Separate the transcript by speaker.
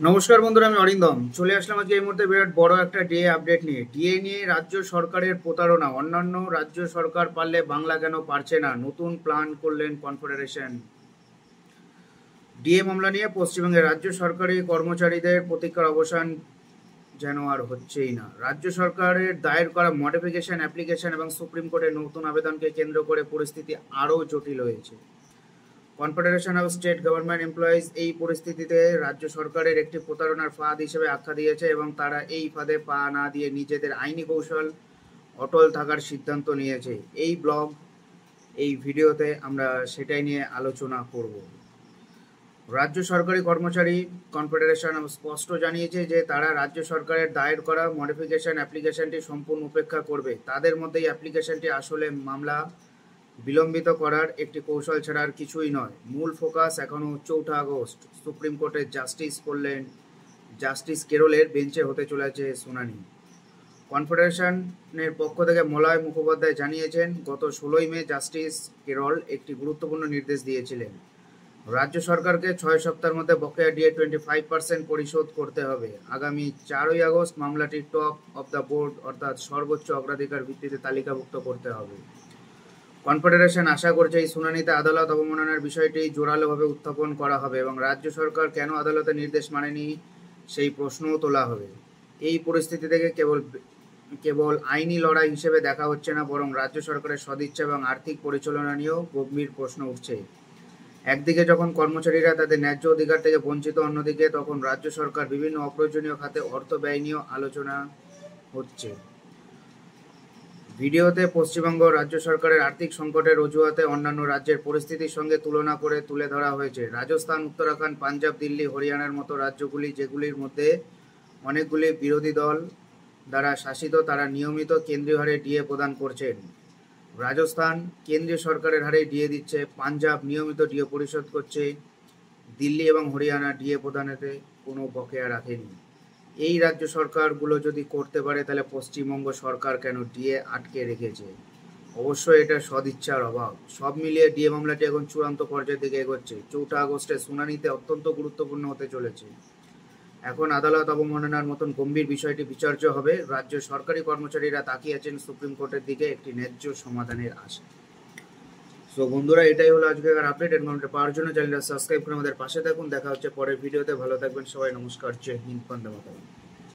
Speaker 1: নমস্কার বন্ধুরা, আমি অরিন্দম চলে আসলাম আজকে এই মুহূর্তে বিরাট বড় একটা ডিএ আপডেট নিয়ে। ডিএ নিয়ে রাজ্য সরকারের প্রতারণা, অন্যান্য রাজ্য সরকার পারলে বাংলা কেন পারছে না, নতুন প্ল্যান করলেন কনফেডারেশন। ডিএ মামলা নিয়ে পশ্চিমবঙ্গের রাজ্য সরকারি কর্মচারীদের প্রতীক্ষার অবসান যেন আর হচ্ছেই না। রাজ্য সরকারের দায়ের করা মডিফিকেশন অ্যাপ্লিকেশন এবং সুপ্রিম কোর্টের নতুন আবেদনকে কেন্দ্র করে পরিস্থিতি আরও জটিল হয়েছে। Confederation of state government employees এই পরিস্থিতিতে রাজ্য সরকারের একটি প্রতারণার ফাঁদ হিসেবে আখ্যা দিয়েছে এবং তারা এই ফাঁদে পা না দিয়ে নিজেদের আইনি কৌশল অটল থাকার সিদ্ধান্ত নিয়েছে। এই ভিডিওতে আমরা সেটাই নিয়ে আলোচনা করব। রাজ্য সরকারি কর্মচারী কনফেডারেশন স্পষ্ট জানিয়েছে যে তারা রাজ্য সরকারের দায়ের করা মডিফিকেশন অ্যাপ্লিকেশনটি সম্পূর্ণ উপেক্ষা করবে। তাদের মধ্যে এই অ্যাপ্লিকেশনটি আসলে মামলা বিলম্বিত করার একটি কৌশল ছাড়া আর কিছুই নয়। মূল ফোকাস এখনও 4 আগস্ট সুপ্রিম কোর্টের জাস্টিস কেরলের বেঞ্চে হতে চলেছে শুনানি। কনফেডারেশনের পক্ষ থেকে মলয় মুখোপাধ্যায় জানিয়েছেন, গত 16 মে জাস্টিস কেরল একটি গুরুত্বপূর্ণ নির্দেশ দিয়েছিলেন। রাজ্য সরকারকে 6 সপ্তাহের মধ্যে বকেয়া ডিএ 25% পরিশোধ করতে হবে। আগামী 4 আগস্ট মামলাটি টপ অফ দ্য বোর্ড অর্থাৎ সর্বোচ্চ অগ্রাধিকার ভিত্তিতে তালিকাভুক্ত করতে হবে। কনফেডারেশন আশা করছে এই শুনানিতে আদালত অবমাননার বিষয়টি জোরালোভাবে উত্থাপন করা হবে এবং রাজ্য সরকার কেন আদালতের নির্দেশ মানেনি সেই প্রশ্নও তোলা হবে। এই পরিস্থিতি থেকে কেবল আইনি লড়াই হিসেবে দেখা হচ্ছে না, বরং রাজ্য সরকারের সদিচ্ছা এবং আর্থিক পরিচালনা নিয়েও গম্ভীর প্রশ্ন উঠছে। একদিকে যখন কর্মচারীরা তাদের ন্যায্য অধিকার থেকে বঞ্চিত, অন্যদিকে তখন রাজ্য সরকার বিভিন্ন অপ্রয়োজনীয় খাতে অর্থ ব্যয় নিয়েও আলোচনা হচ্ছে। ভিডিওতে পশ্চিমবঙ্গ রাজ্য সরকারের আর্থিক সংকটের অজুহাতে অন্যান্য রাজ্যের পরিস্থিতির সঙ্গে তুলনা করে তুলে ধরা হয়েছে। রাজস্থান, উত্তরাখণ্ড, পাঞ্জাব, দিল্লি, হরিয়ানার মতো রাজ্যগুলি, যেগুলির মধ্যে অনেকগুলি বিরোধী দল দ্বারা শাসিত, তারা নিয়মিত কেন্দ্রীয় হারে ডিএ প্রদান করছেন। রাজস্থান কেন্দ্রীয় সরকারের হারে ডিএ দিচ্ছে, পাঞ্জাব নিয়মিত ডিএ পরিশোধ করছে, দিল্লি এবং হরিয়ানা ডিএ প্রদানেতে কোনো বকেয়া রাখেনি। এই রাজ্য সরকারগুলো যদি করতে পারে, তাহলে পশ্চিমবঙ্গ সরকার কেন ডিএ আটকে রেখেছে? অবশ্যই এটা সদিচ্ছার অভাব। সব মিলিয়ে ডিএ মামলাটি এখন চূড়ান্ত পর্যায়ের দিকে এগোচ্ছে। 4 আগস্টের শুনানিতে অত্যন্ত গুরুত্বপূর্ণ হতে চলেছে। এখন আদালত অবমাননার মতন গম্ভীর বিষয়টি বিচার্য হবে। রাজ্য সরকারি কর্মচারীরা তাকিয়ে আছেন সুপ্রিম কোর্টের দিকে একটি ন্যায্য সমাধানের আশা। সো বন্ধুরা, এটাই হলো আজকের আপডেট। এর মধ্যে পাওয়ার জন্য চ্যানেলটা সাবস্ক্রাইব করে আমাদের পাশে থাকুন। দেখা হচ্ছে পরের ভিডিওতে। ভালো থাকবেন সবাই। নমস্কার। জয় হিন্দ। বন্দে মাতরম।